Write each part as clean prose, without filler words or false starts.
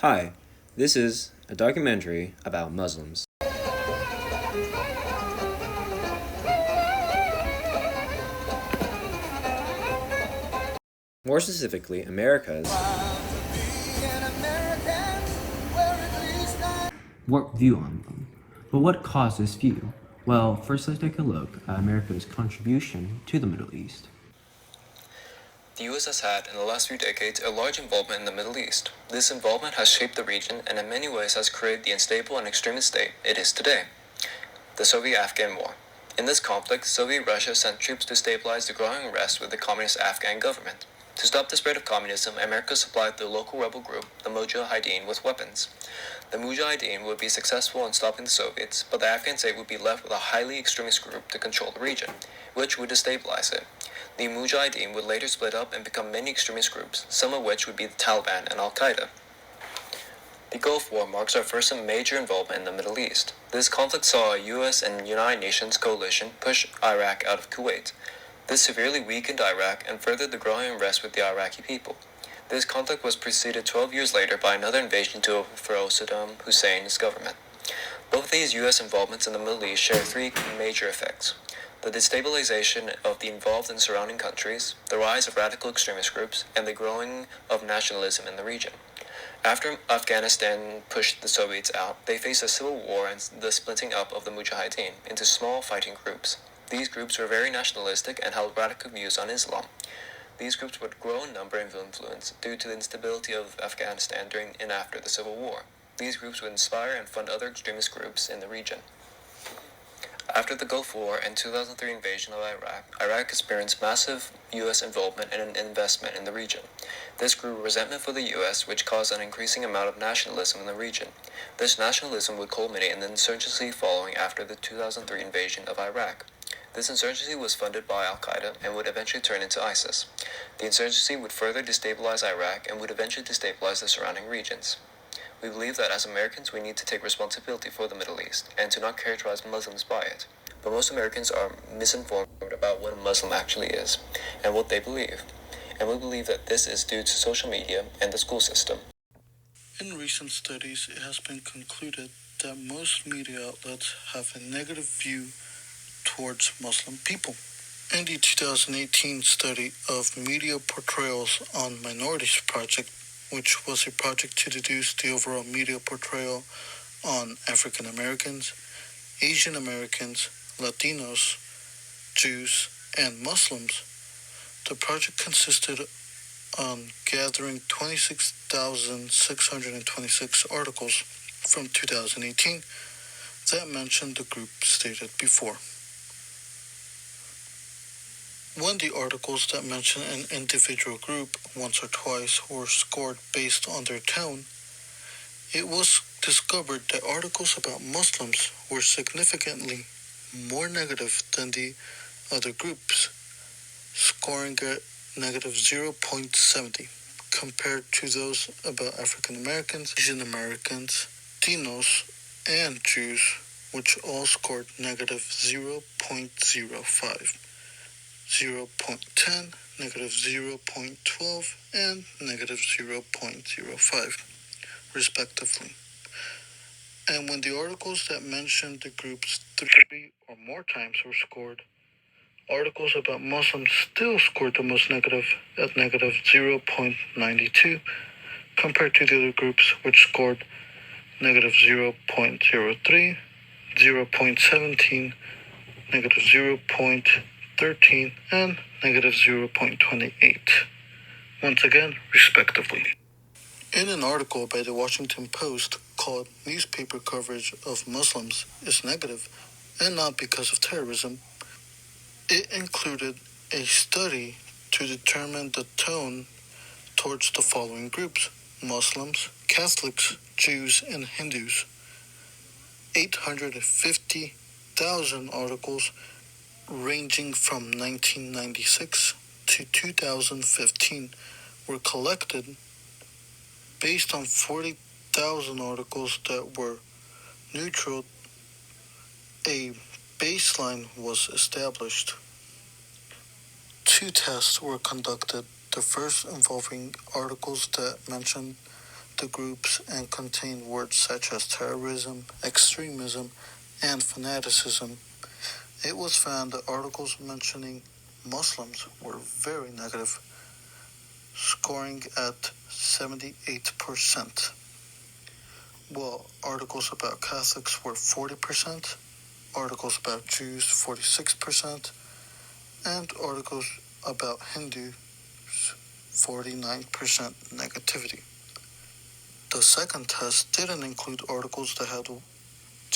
Hi, this is a documentary about Muslims. More specifically, America's. What view on them? But what caused this view? Well, first let's take a look at America's contribution to the Middle East. The U.S. has had, in the last few decades, a large involvement in the Middle East. This involvement has shaped the region and in many ways has created the unstable and extremist state it is today. The Soviet-Afghan War. In this conflict, Soviet Russia sent troops to stabilize the growing unrest with the communist Afghan government. To stop the spread of communism, America supplied the local rebel group, the Mujahideen, with weapons. The Mujahideen would be successful in stopping the Soviets, but the Afghan state would be left with a highly extremist group to control the region, which would destabilize it. The Mujahideen would later split up and become many extremist groups, some of which would be the Taliban and Al-Qaeda. The Gulf War marks our first major involvement in the Middle East. This conflict saw a U.S. and United Nations coalition push Iraq out of Kuwait. This severely weakened Iraq and furthered the growing unrest with the Iraqi people. This conflict was preceded 12 years later by another invasion to overthrow Saddam Hussein's government. Both these U.S. involvements in the Middle East share three major effects: the destabilization of the involved and surrounding countries, the rise of radical extremist groups, and the growing of nationalism in the region. After Afghanistan pushed the Soviets out, they faced a civil war and the splitting up of the Mujahideen into small fighting groups. These groups were very nationalistic and held radical views on Islam. These groups would grow in number and influence due to the instability of Afghanistan during and after the Civil War. These groups would inspire and fund other extremist groups in the region. After the Gulf War and 2003 invasion of Iraq, Iraq experienced massive U.S. involvement and investment in the region. This grew resentment for the U.S., which caused an increasing amount of nationalism in the region. This nationalism would culminate in the insurgency following after the 2003 invasion of Iraq. This insurgency was funded by Al-Qaeda and would eventually turn into ISIS. The insurgency would further destabilize Iraq and would eventually destabilize the surrounding regions. We believe that as Americans we need to take responsibility for the Middle East and to not characterize Muslims by it. But most Americans are misinformed about what a Muslim actually is and what they believe. And we believe that this is due to social media and the school system. In recent studies, it has been concluded that most media outlets have a negative view towards Muslim people. In the 2018 study of Media Portrayals on Minorities Project, which was a project to deduce the overall media portrayal on African Americans, Asian Americans, Latinos, Jews, and Muslims, the project consisted on gathering 26,626 articles from 2018 that mentioned the group stated before. When the articles that mention an individual group once or twice were scored based on their tone, it was discovered that articles about Muslims were significantly more negative than the other groups, scoring at negative 0.70, compared to those about African Americans, Asian Americans, Latinos, and Jews, which all scored negative 0.05. 0.10, negative 0.12, and negative 0.05, respectively. And when the articles that mentioned the groups 3 or more times were scored, articles about Muslims still scored the most negative at negative 0.92, compared to the other groups which scored negative 0.03, 0.17, negative 0.13, and negative 0.28, once again, respectively. In an article by the Washington Post called "Newspaper Coverage of Muslims is Negative, and Not Because of Terrorism," it included a study to determine the tone towards the following groups: Muslims, Catholics, Jews, and Hindus. 850,000 articles ranging from 1996 to 2015 were collected based on 40,000 articles that were neutral. A baseline was established. 2 tests were conducted, the first involving articles that mentioned the groups and contained words such as terrorism, extremism, and fanaticism. It was found that articles mentioning Muslims were very negative, scoring at 78%, while articles about Catholics were 40%, articles about Jews 46%, and articles about Hindus 49% negativity. The second test didn't include articles that had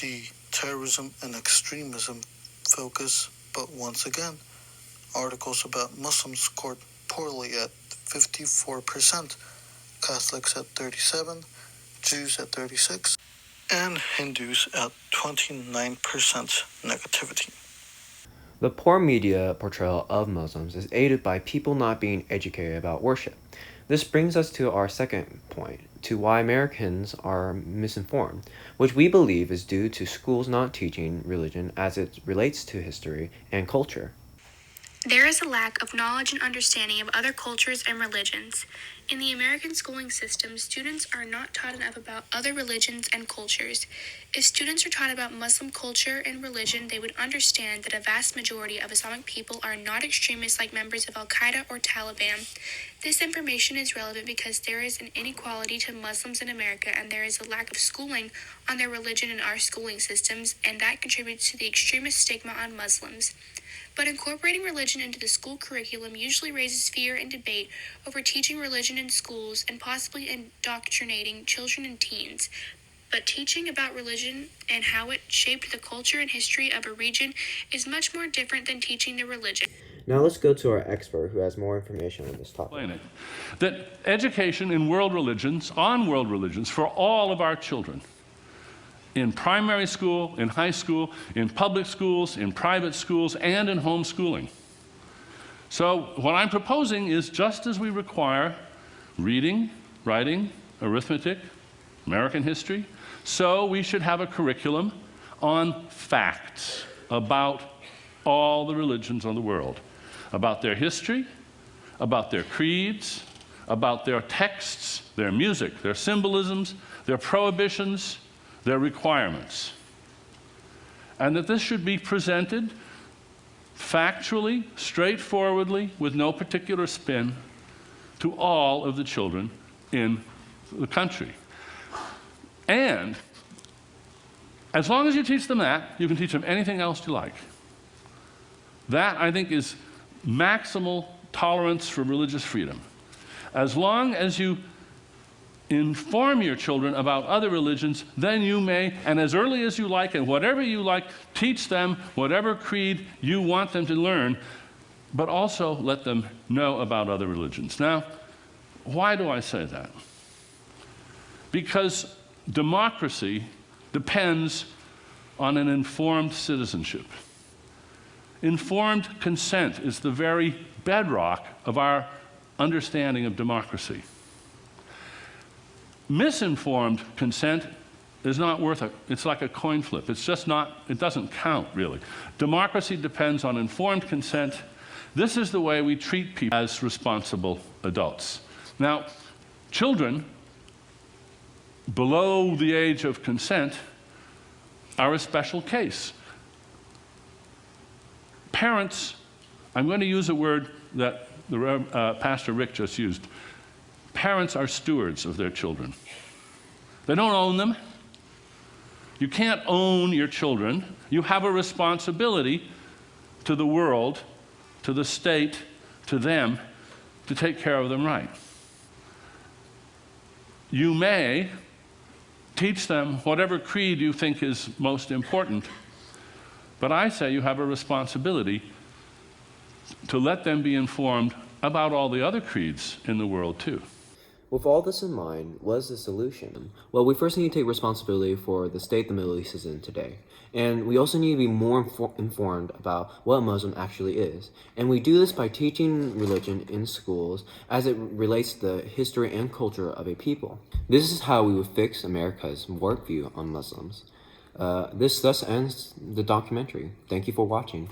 the terrorism and extremism focus, but once again, articles about Muslims scored poorly at 54%, Catholics at 37%, Jews at 36%, and Hindus at 29% negativity. The poor media portrayal of Muslims is aided by people not being educated about worship. This brings us to our second point, to why Americans are misinformed, which we believe is due to schools not teaching religion as it relates to history and culture. There is a lack of knowledge and understanding of other cultures and religions. In the American schooling system, students are not taught enough about other religions and cultures. If students are taught about Muslim culture and religion, they would understand that a vast majority of Islamic people are not extremists like members of Al-Qaeda or Taliban. This information is relevant because there is an inequality to Muslims in America, and there is a lack of schooling on their religion in our schooling systems, and that contributes to the extremist stigma on Muslims. But incorporating religion into the school curriculum usually raises fear and debate over teaching religion in schools and possibly indoctrinating children and teens. But teaching about religion and how it shaped the culture and history of a region is much more different than teaching the religion. Now let's go to our expert who has more information on this topic. That education in world religions, on world religions, for all of our children, in primary school, in high school, in public schools, in private schools, and in homeschooling. So what I'm proposing is, just as we require reading, writing, arithmetic, American history, so we should have a curriculum on facts about all the religions of the world, about their history, about their creeds, about their texts, their music, their symbolisms, their prohibitions, their requirements. And that this should be presented factually, straightforwardly, with no particular spin, to all of the children in the country. And as long as you teach them that, you can teach them anything else you like. That, I think, is maximal tolerance for religious freedom. As long as you inform your children about other religions, then you may, and as early as you like, and whatever you like, teach them whatever creed you want them to learn, but also let them know about other religions. Now, why do I say that? Because democracy depends on an informed citizenship. Informed consent is the very bedrock of our understanding of democracy. Misinformed consent is not worth it. It's like a coin flip. It's just not, it doesn't count, really. Democracy depends on informed consent. This is the way we treat people as responsible adults. Now, children below the age of consent are a special case. Parents, I'm going to use a word that Pastor Rick just used. Parents are stewards of their children. They don't own them. You can't own your children. You have a responsibility to the world, to the state, to them, to take care of them right. You may teach them whatever creed you think is most important, but I say you have a responsibility to let them be informed about all the other creeds in the world too. With all this in mind, what is the solution? Well, we first need to take responsibility for the state the Middle East is in today. And we also need to be more informed about what Muslim actually is. And we do this by teaching religion in schools as it relates to the history and culture of a people. This is how we would fix America's worldview on Muslims. This thus ends the documentary. Thank you for watching.